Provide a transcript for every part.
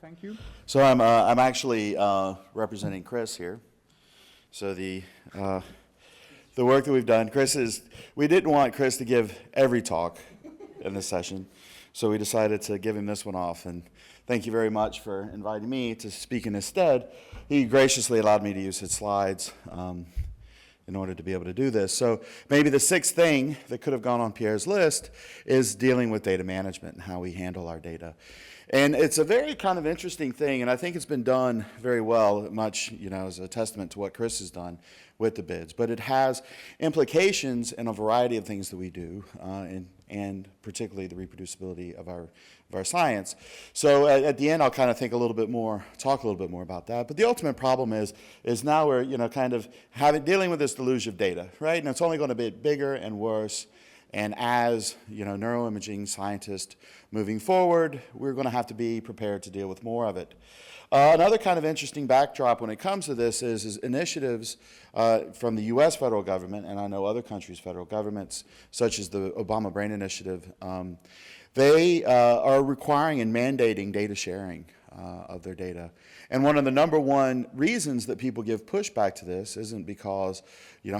Thank you. So I'm actually representing Chris here. So the work that we've done, we didn't want Chris to give every talk in this session, so we decided to give him this one off. And thank you very much for inviting me to speak in his stead. He graciously allowed me to use his slides in order to be able to do this. So maybe the sixth thing that could have gone on Pierre's list is dealing with data management and how we handle our data. And it's a very kind of interesting thing, and I think it's been done very well, much, as a testament to what Chris has done with the bids. But it has implications in a variety of things that we do, and particularly the reproducibility of our science. So at the end, I'll kind of talk a little bit more about that. But the ultimate problem is now we're, kind of dealing with this deluge of data, right? And it's only going to be bigger and worse. And as, neuroimaging scientists moving forward, we're going to have to be prepared to deal with more of it. Another kind of interesting backdrop when it comes to this is initiatives from the U.S. federal government, and I know other countries' federal governments, such as the Obama Brain Initiative, they are requiring and mandating data sharing of their data. And one of the number one reasons that people give pushback to this isn't because,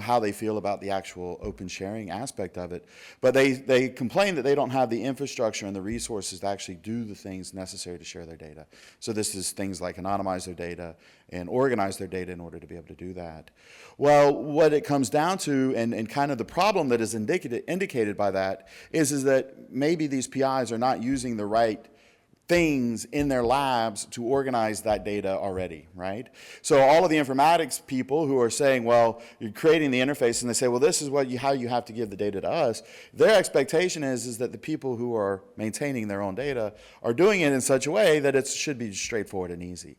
how they feel about the actual open sharing aspect of it, but they complain that they don't have the infrastructure and the resources to actually do the things necessary to share their data. So this is things like anonymize their data and organize their data in order to be able to do that. Well, what it comes down to, and kind of the problem that is indicated by that, is that maybe these PIs are not using the right things in their labs to organize that data already, right? So all of the informatics people who are saying, well, you're creating the interface, and they say, well, this is how you have to give the data to us, their expectation is that the people who are maintaining their own data are doing it in such a way that it should be straightforward and easy.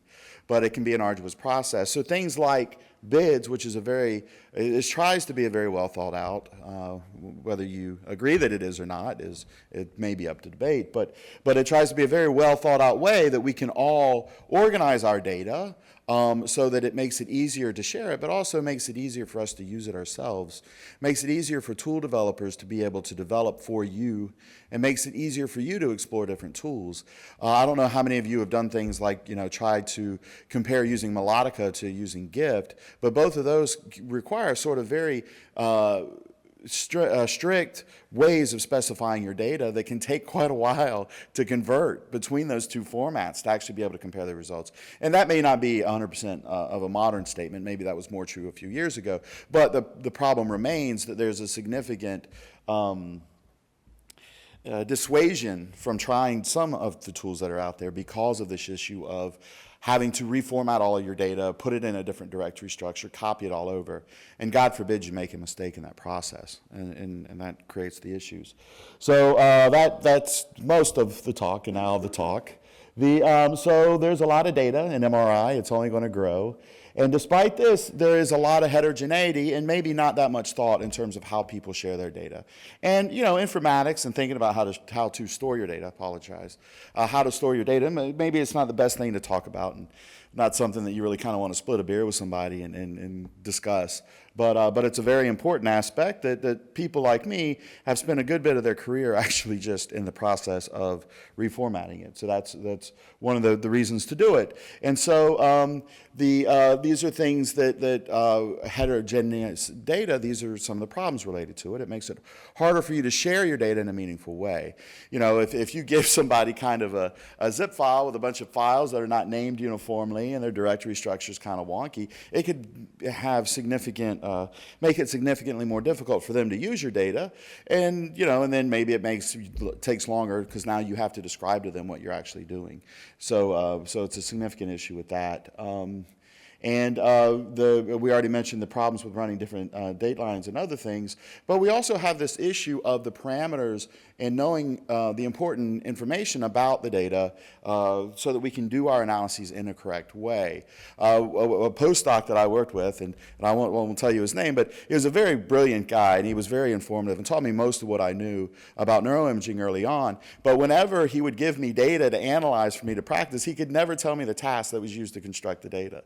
But it can be an arduous process. So things like bids, which is it tries to be a very well thought out, whether you agree that it is or not, it may be up to debate, but it tries to be a very well thought out way that we can all organize our data so that it makes it easier to share it, but also makes it easier for us to use it ourselves, makes it easier for tool developers to be able to develop for you, and makes it easier for you to explore different tools. I don't know how many of you have done things like, tried to compare using Melodica to using Gift, but both of those require sort of very strict ways of specifying your data that can take quite a while to convert between those two formats to actually be able to compare the results. And that may not be 100% of a modern statement. Maybe that was more true a few years ago. But the problem remains that there's a significant dissuasion from trying some of the tools that are out there because of this issue of having to reformat all of your data, put it in a different directory structure, copy it all over, and God forbid you make a mistake in that process, and that creates the issues. So that's most of the talk, and now the talk. So there's a lot of data in MRI. It's only going to grow. And despite this, there is a lot of heterogeneity and maybe not that much thought in terms of how people share their data. And, informatics and thinking about how to store your data, how to store your data, maybe it's not the best thing to talk about and not something that you really kind of want to split a beer with somebody and discuss. But it's a very important aspect that people like me have spent a good bit of their career actually just in the process of reformatting it. So that's one of the reasons to do it. And so these are things that heterogeneous data, these are some of the problems related to it. It makes it harder for you to share your data in a meaningful way. If you give somebody kind of a zip file with a bunch of files that are not named uniformly and their directory structure is kind of wonky, it could have make it significantly more difficult for them to use your data, and then maybe it takes longer because now you have to describe to them what you're actually doing. So it's a significant issue with that. And we already mentioned the problems with running different date lines and other things, but we also have this issue of the parameters and knowing the important information about the data so that we can do our analyses in a correct way. A postdoc that I worked with, and I won't tell you his name, but he was a very brilliant guy, and he was very informative and taught me most of what I knew about neuroimaging early on. But whenever he would give me data to analyze for me to practice, he could never tell me the task that was used to construct the data.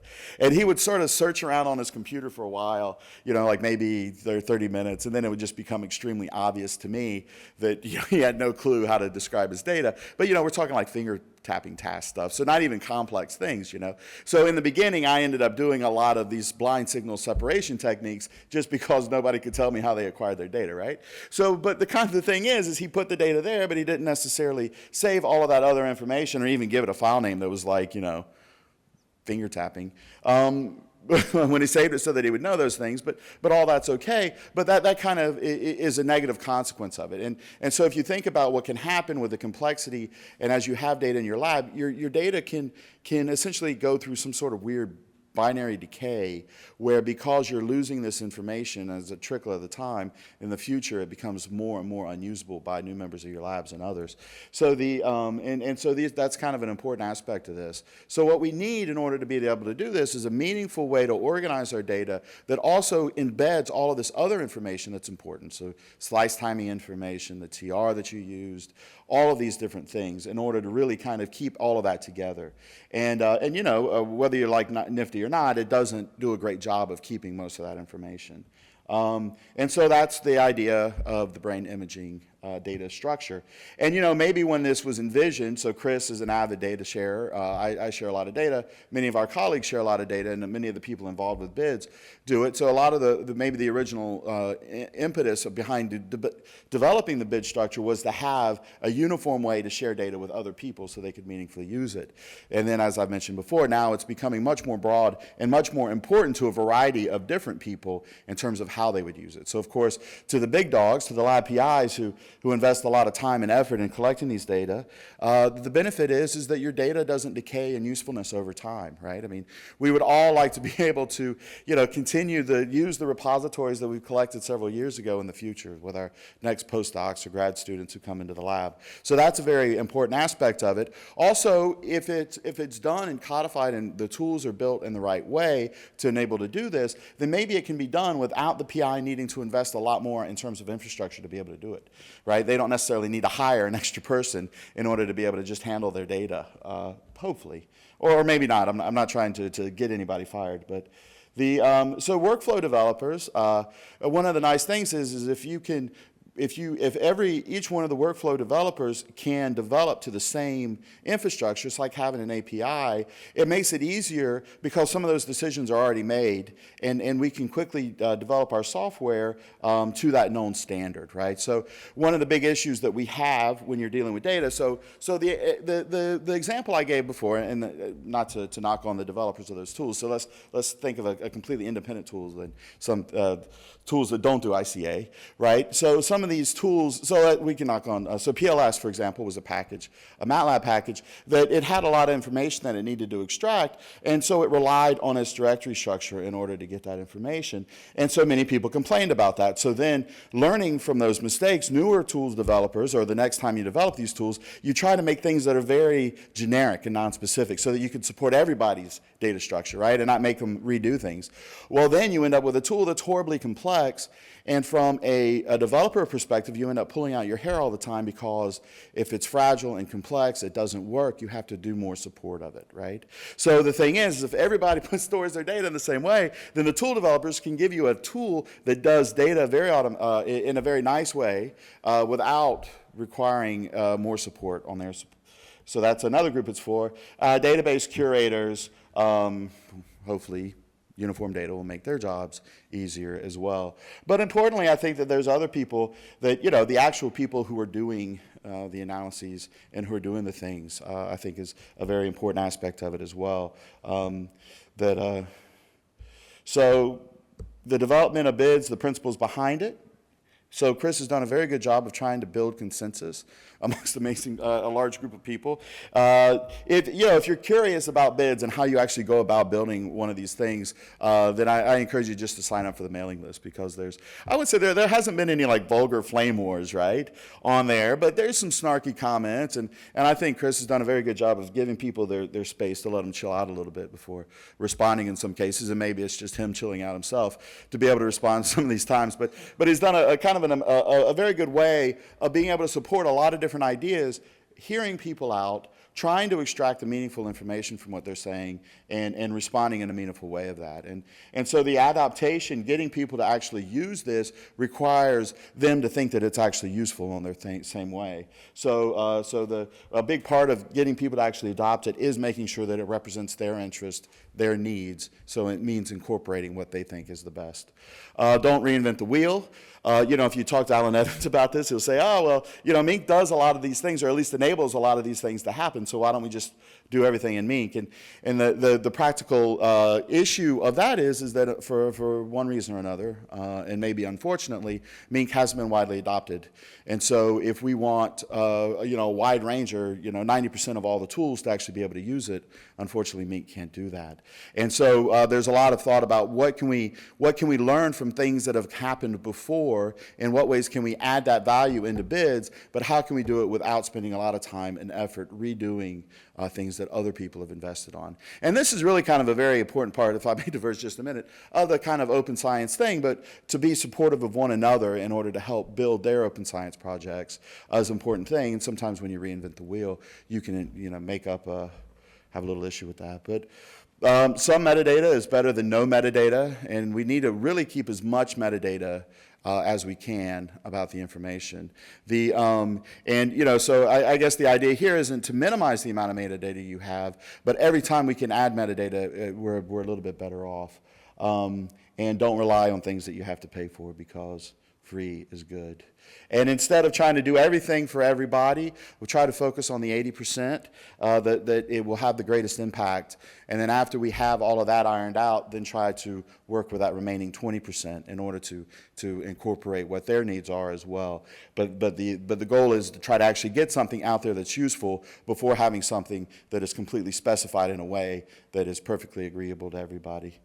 And he would sort of search around on his computer for a while, like maybe 30 minutes, and then it would just become extremely obvious to me that he had no clue how to describe his data. But we're talking like finger tapping task stuff, so not even complex things, So in the beginning, I ended up doing a lot of these blind signal separation techniques just because nobody could tell me how they acquired their data, right? So, but the thing is he put the data there, but he didn't necessarily save all of that other information or even give it a file name that was like, finger tapping. When he saved it so that he would know those things, but all that's okay. But that kind of is a negative consequence of it. And so if you think about what can happen with the complexity, and as you have data in your lab, your data can essentially go through some sort of weird binary decay, where because you're losing this information as a trickle at a time, in the future it becomes more and more unusable by new members of your labs and others. So that's kind of an important aspect of this. So what we need in order to be able to do this is a meaningful way to organize our data that also embeds all of this other information that's important. So slice timing information, the TR that you used, all of these different things in order to really kind of keep all of that together. And whether you're like nifty or not, it doesn't do a great job of keeping most of that information. And so that's the idea of the brain imaging data structure. And maybe when this was envisioned, so Chris is an avid data sharer. I share a lot of data. Many of our colleagues share a lot of data, and many of the people involved with bids do it. So a lot of maybe the original impetus behind developing the bid structure was to have a uniform way to share data with other people so they could meaningfully use it. And then, as I've mentioned before, now it's becoming much more broad and much more important to a variety of different people in terms of how they would use it. So of course, to the big dogs, to the lab PIs who invest a lot of time and effort in collecting these data, the benefit is that your data doesn't decay in usefulness over time, right? I mean, we would all like to be able to, continue to use the repositories that we've collected several years ago in the future with our next postdocs or grad students who come into the lab. So that's a very important aspect of it. Also, if it's done and codified and the tools are built in the right way to enable to do this, then maybe it can be done without the PI needing to invest a lot more in terms of infrastructure to be able to do it, right? They don't necessarily need to hire an extra person in order to be able to just handle their data, hopefully. Or maybe not. I'm not trying to get anybody fired. But so workflow developers, one of the nice things is if you can, if each one of the workflow developers can develop to the same infrastructure, it's like having an API, it makes it easier because some of those decisions are already made, and we can quickly develop our software to that known standard, right? So one of the big issues that we have when you're dealing with data, so the example I gave before, and not to knock on the developers of those tools, so let's think of a completely independent tool than some tools that don't do ICA, right? So some of these tools, so we can knock on, so PLS, for example, was a package, a MATLAB package, that it had a lot of information that it needed to extract, and so it relied on its directory structure in order to get that information. And so many people complained about that. So then, learning from those mistakes, newer tools developers, or the next time you develop these tools, you try to make things that are very generic and non-specific so that you can support everybody's data structure, right, and not make them redo things. Well, then you end up with a tool that's horribly complex, and from a developer perspective, you end up pulling out your hair all the time because if it's fragile and complex, it doesn't work, you have to do more support of it, right? So the thing is if everybody stores their data in the same way, then the tool developers can give you a tool that does data in a very nice way without requiring more support on their support. So that's another group it's for. Database curators, hopefully, uniform data will make their jobs easier as well. But importantly, I think that there's other people that, the actual people who are doing the analyses and who are doing the things, I think is a very important aspect of it as well. So the development of bids, the principles behind it. So Chris has done a very good job of trying to build consensus amongst a large group of people. If you're curious about bids and how you actually go about building one of these things, then I encourage you just to sign up for the mailing list, because I would say there hasn't been any like vulgar flame wars, right, on there, but there's some snarky comments, and I think Chris has done a very good job of giving people their space to let them chill out a little bit before responding in some cases, and maybe it's just him chilling out himself to be able to respond some of these times, but he's done a kind of a very good way of being able to support a lot of different ideas, hearing people out, trying to extract the meaningful information from what they're saying and responding in a meaningful way of that. And so the adaptation, getting people to actually use this, requires them to think that it's actually useful in their same way. So, a big part of getting people to actually adopt it is making sure that it represents their interest, their needs, so it means incorporating what they think is the best. Don't reinvent the wheel. If you talk to Alan Evans about this, he'll say, oh, well, Mink does a lot of these things, or at least enables a lot of these things to happen, so why don't we just do everything in Mink? And the practical issue of that is that for one reason or another, and maybe unfortunately, Mink hasn't been widely adopted. And so if we want, a wide range, or 90% of all the tools to actually be able to use it, unfortunately, Mink can't do that. And so there's a lot of thought about what can we learn from things that have happened before, in what ways can we add that value into bids, but how can we do it without spending a lot of time and effort redoing things that other people have invested on. And this is really kind of a very important part, if I may diverge just a minute, of the kind of open science thing, but to be supportive of one another in order to help build their open science projects is an important thing. And sometimes when you reinvent the wheel, you can have a little issue with that. But some metadata is better than no metadata, and we need to really keep as much metadata as we can about the information. So I guess the idea here isn't to minimize the amount of metadata you have, but every time we can add metadata, we're a little bit better off. And don't rely on things that you have to pay for, because free is good. And instead of trying to do everything for everybody, we'll try to focus on the 80% that it will have the greatest impact. And then after we have all of that ironed out, then try to work with that remaining 20% in order to incorporate what their needs are as well. But the goal is to try to actually get something out there that's useful before having something that is completely specified in a way that is perfectly agreeable to everybody.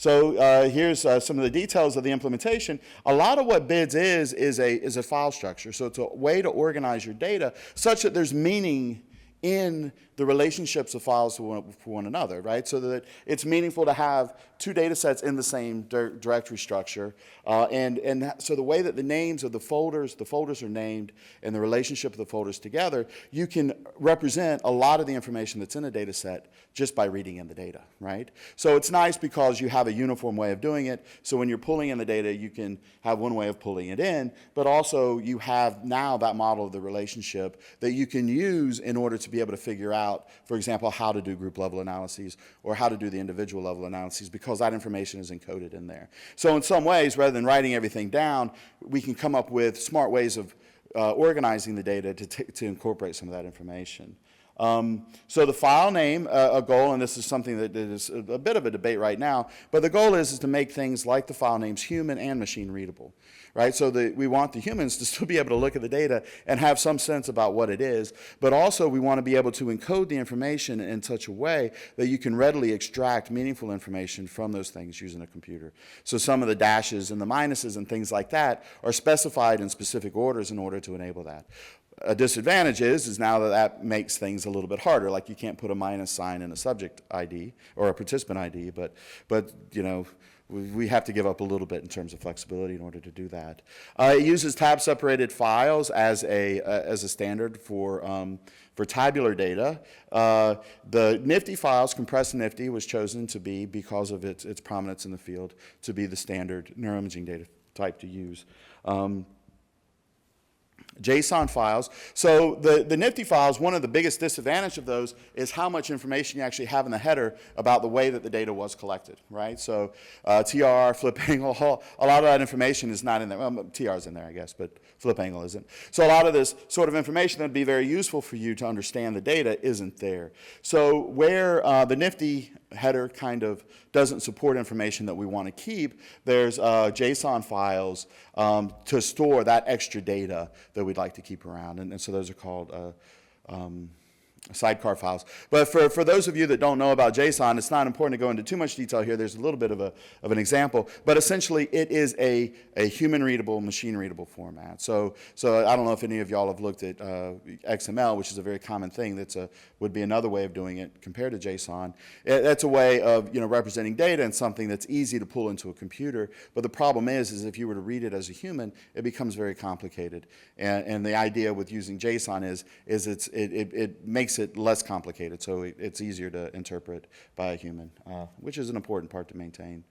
So here's some of the details of the implementation. A lot of what BIDS is a file structure. So it's a way to organize your data such that there's meaning in the relationships of files for one another, right? So that it's meaningful to have two data sets in the same directory structure. And so the way that the names of the folders are named, and the relationship of the folders together, you can represent a lot of the information that's in a data set just by reading in the data, right? So it's nice because you have a uniform way of doing it. So when you're pulling in the data, you can have one way of pulling it in, but also you have now that model of the relationship that you can use in order to be able to figure out, for example, how to do group level analyses or how to do the individual level analyses, because that information is encoded in there. So in some ways, rather than writing everything down, we can come up with smart ways of organizing the data to incorporate some of that information. So the file name, a goal, and this is something that is a bit of a debate right now, but the goal is to make things like the file names human and machine readable, right? So we want the humans to still be able to look at the data and have some sense about what it is, but also we want to be able to encode the information in such a way that you can readily extract meaningful information from those things using a computer. So some of the dashes and the minuses and things like that are specified in specific orders in order to enable that. A disadvantage is now that makes things a little bit harder. Like you can't put a minus sign in a subject ID or a participant ID, but we have to give up a little bit in terms of flexibility in order to do that. It uses tab-separated files as a standard for tabular data. The NIfTY files, compressed NIfTY, was chosen to be, because of its prominence in the field, to be the standard neuroimaging data type to use. JSON files. So the NIfTY files, one of the biggest disadvantages of those is how much information you actually have in the header about the way that the data was collected, right? So TR, flip angle, a lot of that information is not in there. Well, TR is in there, I guess, but flip angle isn't. So a lot of this sort of information that would be very useful for you to understand the data isn't there. So where the NIfTY header kind of doesn't support information that we want to keep, there's JSON files to store that extra data that we'd like to keep around. And so those are called sidecar files. But for those of you that don't know about JSON, it's not important to go into too much detail here. There's a little bit of an example, but essentially it is a human-readable, machine-readable format. So I don't know if any of y'all have looked at XML, which is a very common thing. Would be another way of doing it compared to JSON. That's a way of representing data and something that's easy to pull into a computer. But the problem is if you were to read it as a human, it becomes very complicated. And the idea with using JSON is it makes it less complicated, so it's easier to interpret by a human, which is an important part to maintain.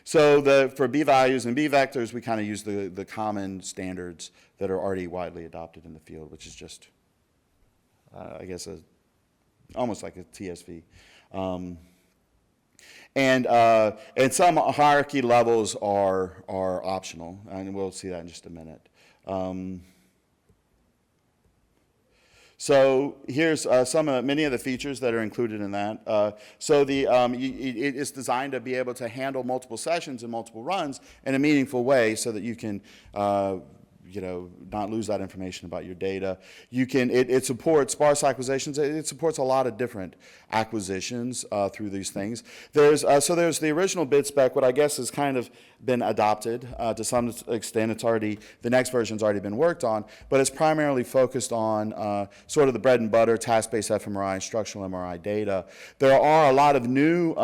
So for B values and B vectors, we kind of use the common standards that are already widely adopted in the field, which is just, I guess, almost like a TSV. And some hierarchy levels are optional, and we'll see that in just a minute. So here's many of the features that are included in that. It's designed to be able to handle multiple sessions and multiple runs in a meaningful way so that you can not lose that information about your data. It supports sparse acquisitions. It supports a lot of different acquisitions through these things. There's the original bid spec, what I guess has kind of been adopted to some extent. The next version's already been worked on, but it's primarily focused on sort of the bread and butter task-based fMRI, structural MRI data. There are a lot of new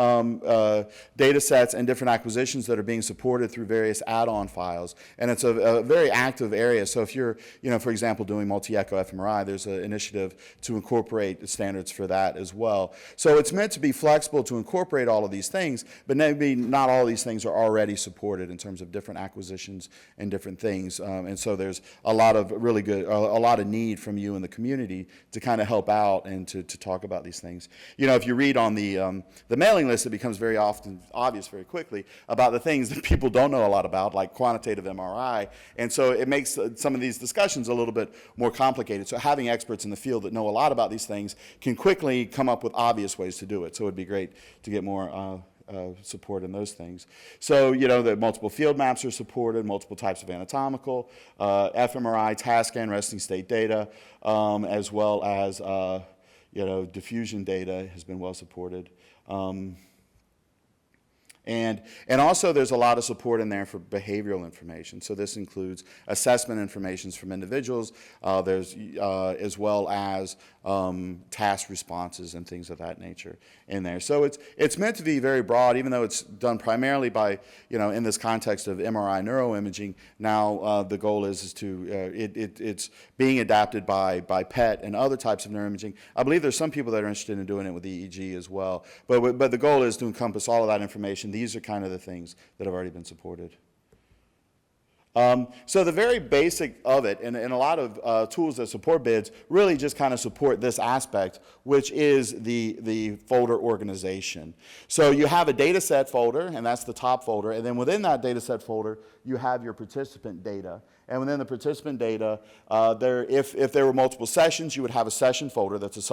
data sets and different acquisitions that are being supported through various add-on files, and it's a very active area. So if you're, for example, doing multi-echo fMRI, there's an initiative to incorporate standards for that as well. So it's meant to be flexible to incorporate all of these things, but maybe not all of these things are already supported in terms of different acquisitions and different things. And so there's a lot of really good, a lot of need from you in the community to kind of help out and to talk about these things. If you read on the mailing list, it becomes very often obvious very quickly about the things that people don't know a lot about, like quantitative MRI. And so it makes some of these discussions a little bit more complicated. So having experts in the field that know a lot about these things can quickly come up with obvious ways to do it. So it'd be great to get more support in those things. So, the multiple field maps are supported, multiple types of anatomical, fMRI, task and resting state data, as well as, diffusion data has been well supported. And also there's a lot of support in there for behavioral information. So this includes assessment information from individuals, as well as task responses and things of that nature in there. So it's meant to be very broad, even though it's done primarily by, in this context of MRI neuroimaging. Now the goal is to, it's being adapted by PET and other types of neuroimaging. I believe there's some people that are interested in doing it with EEG as well. But the goal is to encompass all of that information. These are kind of the things that have already been supported. So the very basic of it, and a lot of tools that support bids really just kind of support this aspect, which is the folder organization. So you have a data set folder, and that's the top folder, and then within that data set folder, you have your participant data. And within the participant data, if there were multiple sessions, you would have a session folder that's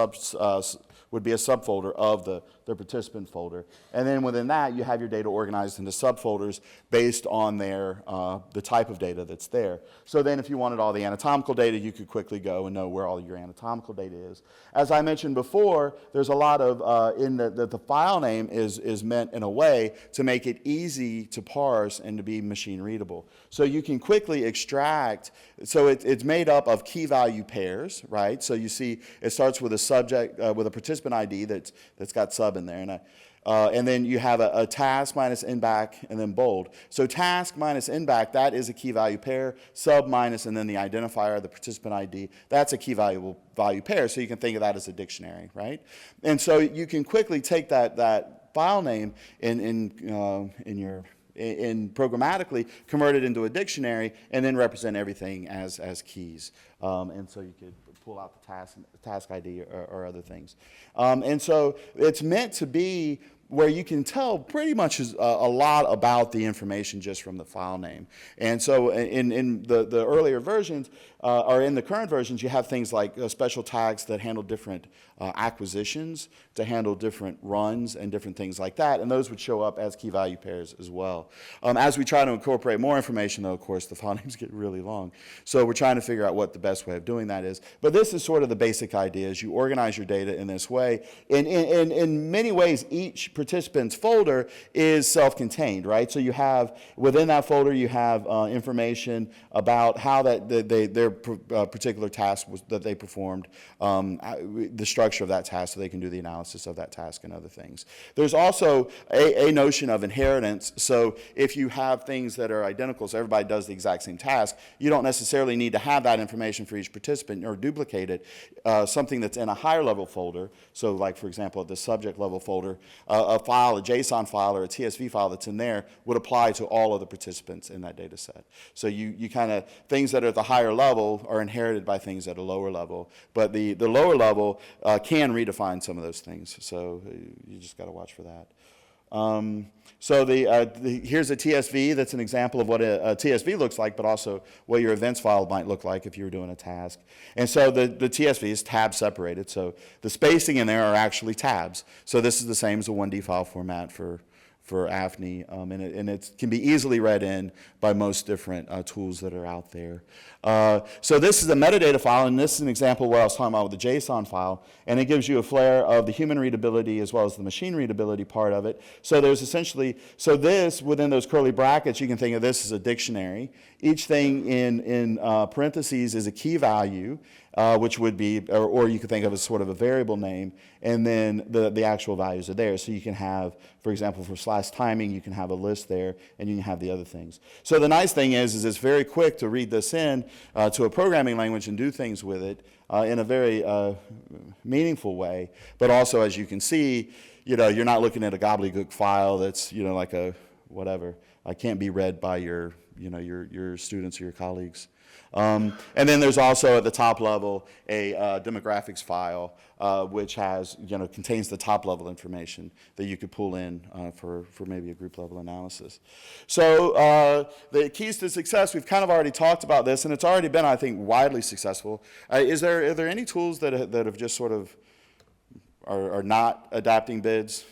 would be a subfolder of the participant folder. And then within that, you have your data organized into subfolders based on the type of data that's there. So then if you wanted all the anatomical data, you could quickly go and know where all your anatomical data is. As I mentioned before, there's a lot of, the file name is meant in a way to make it easy to parse and to be machine readable. So you can quickly extract, so it's made up of key value pairs, right? So you see it starts with a subject, with a participant ID that's got sub in there. And then you have a task minus in back and then bold. So task minus in back, that is a key value pair. Sub minus and then the identifier, the participant ID, that's a key value pair. So you can think of that as a dictionary, right? And so you can quickly take that file name in programmatically convert it into a dictionary and then represent everything as keys. And so you could pull out the task ID or other things. And so it's meant to be where you can tell pretty much a lot about the information just from the file name. And so in the earlier versions, or in the current versions, you have things like special tags that handle different acquisitions, to handle different runs and different things like that, and those would show up as key value pairs as well. As we try to incorporate more information, though, of course, the file names get really long. So we're trying to figure out what the best way of doing that is. But this is sort of the basic idea, is you organize your data in this way. In many ways, each participant's folder is self-contained, right? So you have, within that folder, you have information about how their particular task that they performed, the structure of that task, so they can do the analysis of that task and other things. There's also a notion of inheritance. So if you have things that are identical, so everybody does the exact same task, you don't necessarily need to have that information for each participant or duplicate it. Something that's in a higher level folder, so like for example at the subject level folder, a file, a JSON file or a TSV file that's in there would apply to all of the participants in that data set. So you kind of, things that are at the higher level are inherited by things at a lower level, but the lower level can redefine some of those things, so you just got to watch for that. So here's a TSV. That's an example of what a TSV looks like, but also what your events file might look like if you were doing a task. And so the TSV is tab separated, so the spacing in there are actually tabs. So this is the same as a 1D file format for AFNI, and it can be easily read in by most different tools that are out there. So this is a metadata file, and this is an example of what I was talking about with the JSON file, and it gives you a flare of the human readability as well as the machine readability part of it. So there's essentially, so this, within those curly brackets, you can think of this as a dictionary. Each thing in parentheses is a key value, which would be, or you could think of as sort of a variable name, and then the actual values are there. So you can have, for example, for /timing, you can have a list there, and you can have the other things. So the nice thing is it's very quick to read this in to a programming language and do things with it in a very meaningful way. But also, as you can see, you're not looking at a gobbledygook file that's, like a whatever. Can't be read by your students or your colleagues. And then there's also at the top level a demographics file, which has, contains the top level information that you could pull in for maybe a group level analysis. So the keys to success, we've kind of already talked about this, and it's already been, I think, widely successful. Are there any tools that have just sort of are not adapting bids?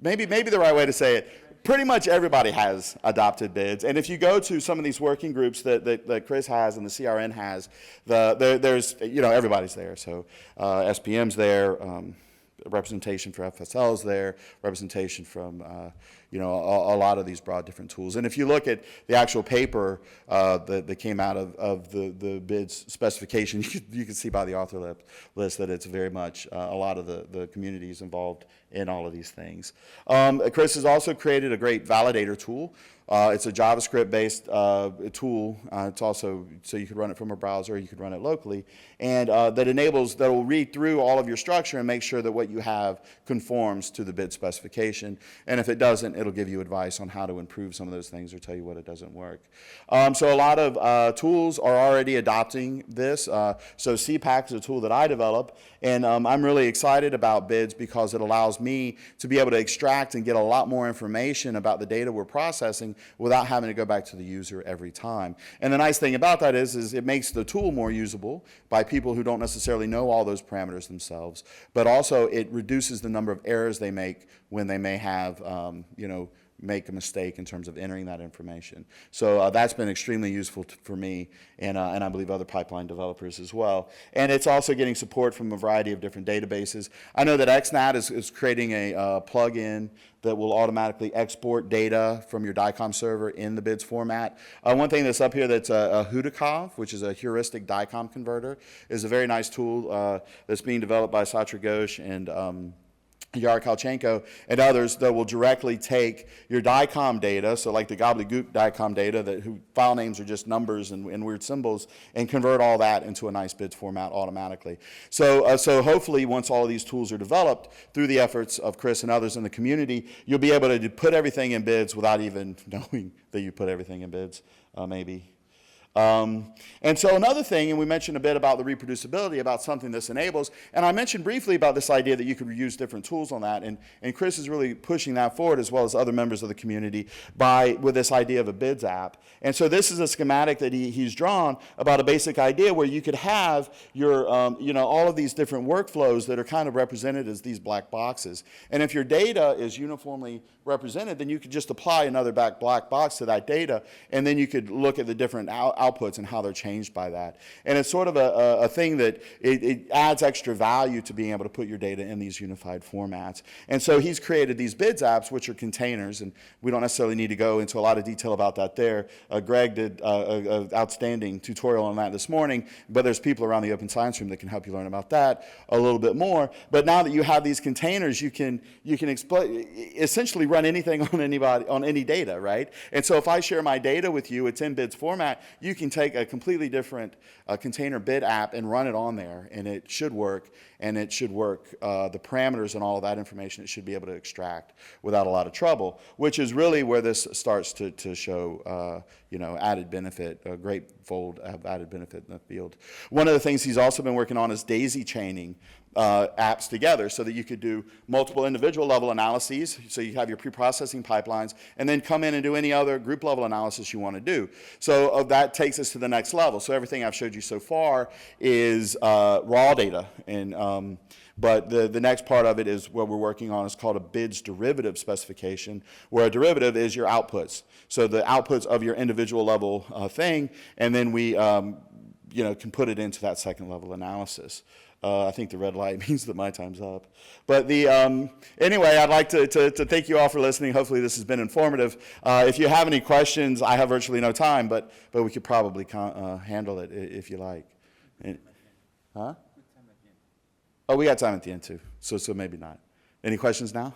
Maybe the right way to say it. Pretty much everybody has adopted bids, and if you go to some of these working groups that Chris has and the CRN has, there's everybody's there. So SPM's there, representation for FSL's there, representation from a lot of these broad different tools. And if you look at the actual paper that came out of the bids specification, you can see by the author list that it's very much a lot of the communities involved in all of these things. Chris has also created a great validator tool. It's a JavaScript-based tool. It's also, so you could run it from a browser, or you could run it locally, and that will read through all of your structure and make sure that what you have conforms to the bid specification. And if it doesn't, it'll give you advice on how to improve some of those things or tell you what it doesn't work. So a lot of tools are already adopting this. So CPAC is a tool that I developed, and I'm really excited about bids because it allows me to be able to extract and get a lot more information about the data we're processing without having to go back to the user every time. And the nice thing about that is it makes the tool more usable by people who don't necessarily know all those parameters themselves, but also it reduces the number of errors they make when they may have, make a mistake in terms of entering that information. So that's been extremely useful for me and I believe other pipeline developers as well. And it's also getting support from a variety of different databases. I know that XNAT is creating a plugin that will automatically export data from your DICOM server in the bids format. One thing that's up here that's a Hudakov, which is a heuristic DICOM converter, is a very nice tool that's being developed by Satya Ghosh and Yara Kalchenko and others that will directly take your DICOM data, so like the gobbledygook DICOM data, file names are just numbers and weird symbols, and convert all that into a nice bids format automatically. So hopefully once all of these tools are developed through the efforts of Chris and others in the community, you'll be able to put everything in bids without even knowing that you put everything in bids, maybe. And so another thing, and we mentioned a bit about the reproducibility, about something this enables, and I mentioned briefly about this idea that you could use different tools on that, and Chris is really pushing that forward as well as other members of the community with this idea of a bids app. And so this is a schematic that he's drawn about a basic idea where you could have your, all of these different workflows that are kind of represented as these black boxes. And if your data is uniformly represented, then you could just apply another black box to that data, and then you could look at the different outputs and how they're changed by that. And it's sort of a thing that it adds extra value to being able to put your data in these unified formats. And so he's created these bids apps, which are containers, and we don't necessarily need to go into a lot of detail about that there. Greg did an outstanding tutorial on that this morning, but there's people around the Open Science Room that can help you learn about that a little bit more. But now that you have these containers, you can essentially run anything on any data, right? And so if I share my data with you, it's in bids format, you can take a completely different container bid app and run it on there, and it should work, the parameters and all of that information it should be able to extract without a lot of trouble, which is really where this starts to show added benefit, a great fold of added benefit in the field. One of the things he's also been working on is daisy chaining apps together so that you could do multiple individual level analyses, so you have your pre-processing pipelines, and then come in and do any other group level analysis you want to do. So that takes us to the next level. So everything I've showed you so far is raw data, and but the next part of it is what we're working on is called a bids derivative specification, where a derivative is your outputs. So the outputs of your individual level thing, and then we can put it into that second level analysis. I think the red light means that my time's up. But anyway, I'd like to thank you all for listening. Hopefully this has been informative. If you have any questions, I have virtually no time, but we could probably handle it if you like. Huh? Oh, we got time at the end too, so maybe not. Any questions now?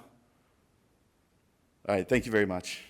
All right, thank you very much.